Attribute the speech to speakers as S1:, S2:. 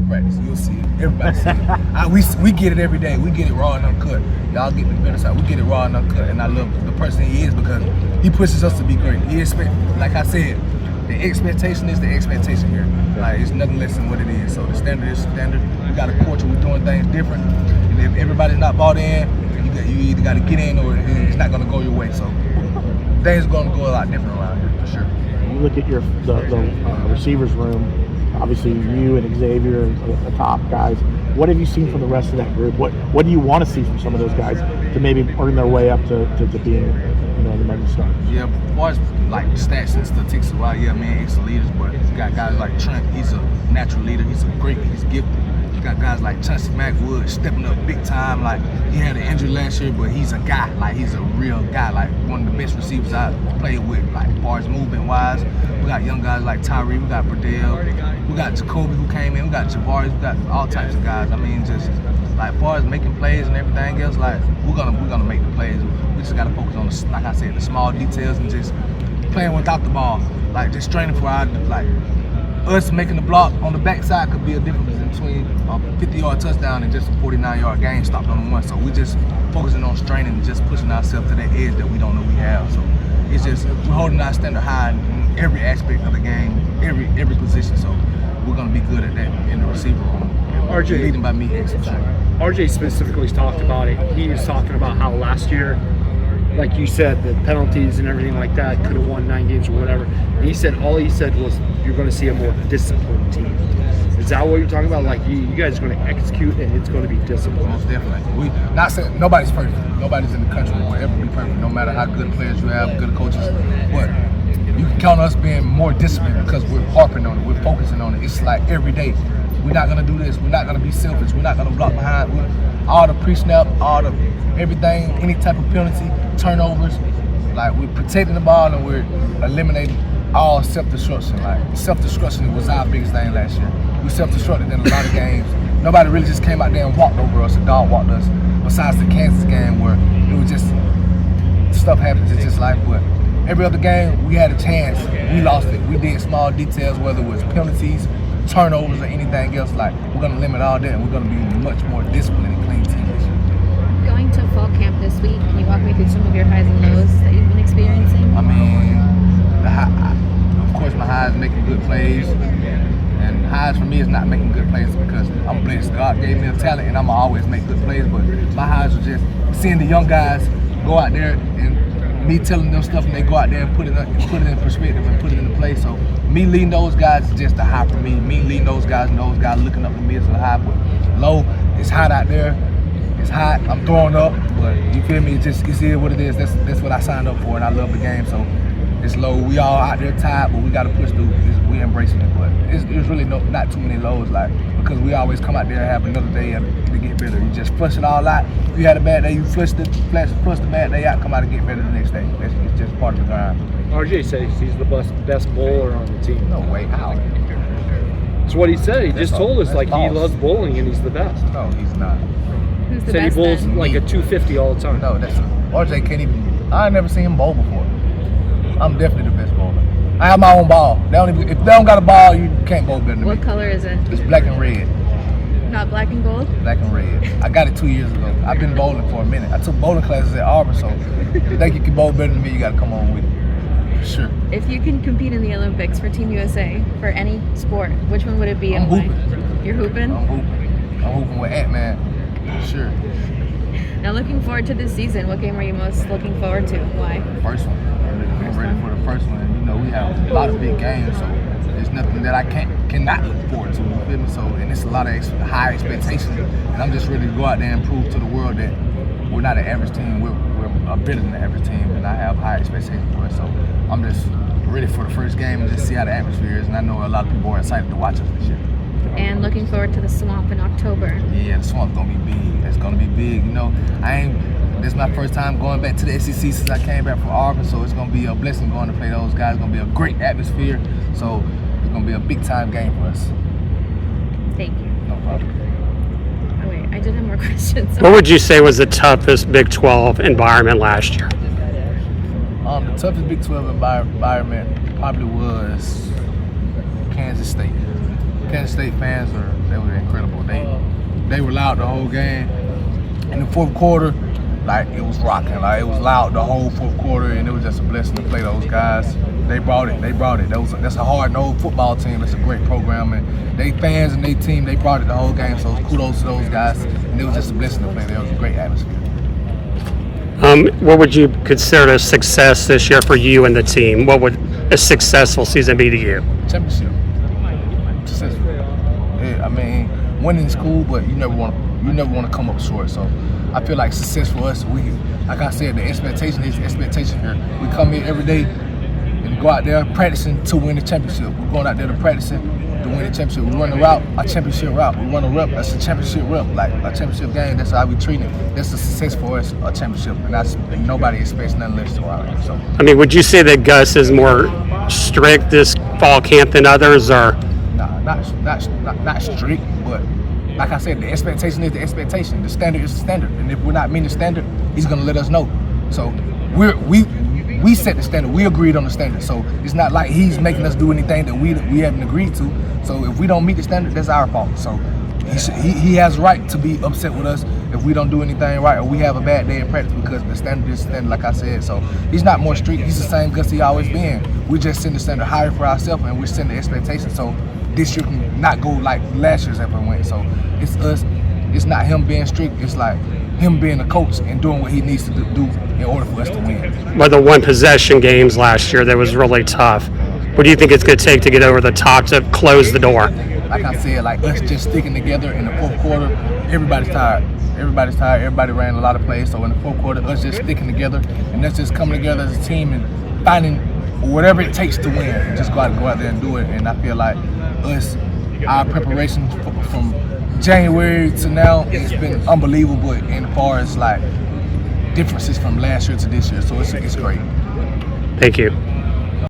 S1: to practice. You'll see it. Everybody see it. We get it every day. We get it raw and uncut. Y'all get the better side. We get it raw and uncut. And I love the person he is because he pushes us to be great. He expect, like I said, the expectation is the expectation here. Like, it's nothing less than what it is. So the standard is standard. We got a culture. We're doing things different. And if everybody's not bought in, you either got to get in or it's not going to go your way. So things are going to go a lot different around here for sure.
S2: You look at the receivers room. Obviously, you and Xavier are the top guys. What have you seen from the rest of that group? What do you want to see from some of those guys to maybe earn their way up to being, the emerging stars?
S1: Yeah, as far as like stats and statistics, well, yeah, man, he's the leaders. But you got guys like Trent. He's a natural leader. He's gifted. You got guys like Chauncey McWood stepping up big time. Like, he had an injury last year, but he's a guy. Like, he's a real guy. Like, one of the best receivers I played with. Like, as far as movement wise, we got young guys like Tyree. We got Burdell. We got Jacoby who came in. We got Jabari. We got all types of guys. I mean, just like, as far as making plays and everything else, like, we're gonna make the plays. We just gotta focus on like I said, the small details and just playing without the ball. Like, just training for our us making the block on the backside could be a difference between a 50-yard touchdown and just a 49-yard game stopped on the one. So we just focusing on straining and just pushing ourselves to that edge that we don't know we have. So it's just, we're holding our standard high in every aspect of the game, every position. So we're gonna be good at that in the receiver room.
S3: RJ,
S1: leading by me.
S3: RJ specifically talked about it. He was talking about how last year, like you said, the penalties and everything like that, could have won 9 games or whatever. And he said, all he said was, you're going to see a more disciplined team. Is that what you're talking about? Like, you guys are going to execute and it's going to be disciplined.
S1: Most definitely. We not saying nobody's perfect. Nobody's in the country will ever be perfect, no matter how good players you have, good coaches. But you can count on us being more disciplined because we're harping on it. We're focusing on it. It's like every day. We're not going to do this. We're not going to be selfish. We're not going to block behind. All the pre-snap, all the everything, any type of penalty, turnovers. Like, we're protecting the ball and we're eliminating all self-destruction. Like, self-destruction was our biggest thing last year. We self-destructed in a lot of games. Nobody really just came out there and walked over us or dog walked us. Besides the Kansas game where it was just stuff happens. It's just life. But every other game we had a chance. We lost it. We did small details, whether it was penalties, turnovers, or anything else. Like, we're gonna limit all that and we're gonna be much more disciplined and clean team this year.
S4: Going to fall camp this week, can you walk me through some of your highs and lows that you've been experiencing?
S1: I mean, of course my highs making good plays, and highs for me is not making good plays because I'm blessed. God gave me a talent and I'ma always make good plays, but my highs are just seeing the young guys go out there and me telling them stuff and they go out there and put it in perspective and put it into play. So me leading those guys is just a high for me. Me leading those guys and those guys looking up to me is a high, but low, it's hot out there. It's hot, I'm throwing up, but you feel me, it's what it is. That's what I signed up for and I love the game. So it's low. We all out there tired, but we gotta push through. We embracing it. But it's really not too many lows, like, because we always come out there and have another day to get better. You just flush it all out. If you had a bad day, you flush the bad day out, come out and get better the next day. It's just part of the grind.
S3: RJ says he's the best bowler on the team.
S1: No way, how?
S3: That's what he said. He just told us, like, he loves bowling and he's the best.
S1: No, he's not.
S4: Who's the
S3: Said he
S4: best
S3: bowls
S4: then?
S3: like a 250 all the time.
S1: No, that's RJ can't even. I ain't never seen him bowl before. I'm definitely the best bowler. I have my own ball. If they don't got a ball, you can't bowl better than me.
S4: What color is it?
S1: It's black and red.
S4: Not black and gold?
S1: Black and red. I got it 2 years ago. I've been bowling for a minute. I took bowling classes at Auburn, so if you think you can bowl better than me, you got to come on with it. For sure.
S4: If you can compete in the Olympics for Team USA for any sport, which one would it be?
S1: I'm
S4: and why?
S1: hooping.
S4: You're hooping?
S1: I'm hooping with Ant-Man. For sure.
S4: Now, looking forward to this season, what game are you most looking forward to? Why?
S1: First one. I'm ready for the first one. You know, we have a lot of big games, so there's nothing that I cannot look forward to. You feel me? So, and it's a lot of high expectations, and I'm just ready to go out there and prove to the world that we're not an average team. We're better than the average team, and I have high expectations for it. So, I'm just ready for the first game and just see how the atmosphere is. And I know a lot of people are excited to watch us this year.
S4: And looking forward to the Swamp in October.
S1: Yeah, the Swamp's gonna be big. It's gonna be big. You know, this is my first time going back to the SEC since I came back from Auburn, so it's gonna be a blessing going to play those guys. It's gonna be a great atmosphere, so it's gonna be a big time game for us.
S4: Thank you.
S1: No problem.
S4: Oh wait, I did have more questions.
S5: What would you say was the toughest Big 12 environment last year?
S1: The toughest Big 12 environment probably was Kansas State. Kansas State fans they were They were loud the whole game. In the fourth quarter, like it was rocking. Like it was loud the whole fourth quarter, and it was just a blessing to play those guys. They brought it. That's a hard-nosed football team. It's a great program, and they fans and they team, they brought it the whole game. So kudos to those guys, and it was just a blessing to play there. It was a great atmosphere.
S5: What would you consider a success this year for you and the team? What would a successful season be to you?
S1: Championship. Successful. Yeah, I mean, winning is cool, but you never want to come up short. So I feel like success for us, like I said, the expectation is expectation here. We come here every day and go out there practicing to win the championship. We're going out there to practicing to win the championship. We run a route, a championship route. We run a rep, that's a championship rep. Like a championship game, that's how we treat it. That's a success for us, a championship. And nobody expects nothing less around here. So
S5: I mean, would you say that Gus is more strict this fall camp than others, or?
S1: nah, not strict, but like I said, the expectation is the expectation. The standard is the standard. And if we're not meeting the standard, he's gonna let us know. So we set the standard. We agreed on the standard. So it's not like he's making us do anything that we haven't agreed to. So if we don't meet the standard, that's our fault. So he has a right to be upset with us if we don't do anything right or we have a bad day in practice, because the standard is standard, like I said. So he's not more strict. He's the same Gus he always been. We just setting the standard higher for ourselves, and we're setting the expectation. So this year can not go like last year's ever went. So it's us. It's not him being strict. It's like him being a coach and doing what he needs to do in order for us to win.
S5: Well, the one possession games last year that was really tough. What do you think it's going to take to get over the top to close the door?
S1: Like I said, like us just sticking together in the fourth quarter. Everybody's tired. Everybody ran a lot of plays. So in the fourth quarter, us just sticking together and us just coming together as a team and finding whatever it takes to win. And just go out there and do it. And I feel like us, our preparation from January to now, it's been unbelievable in far as like differences from last year to this year. So it's great.
S5: Thank you.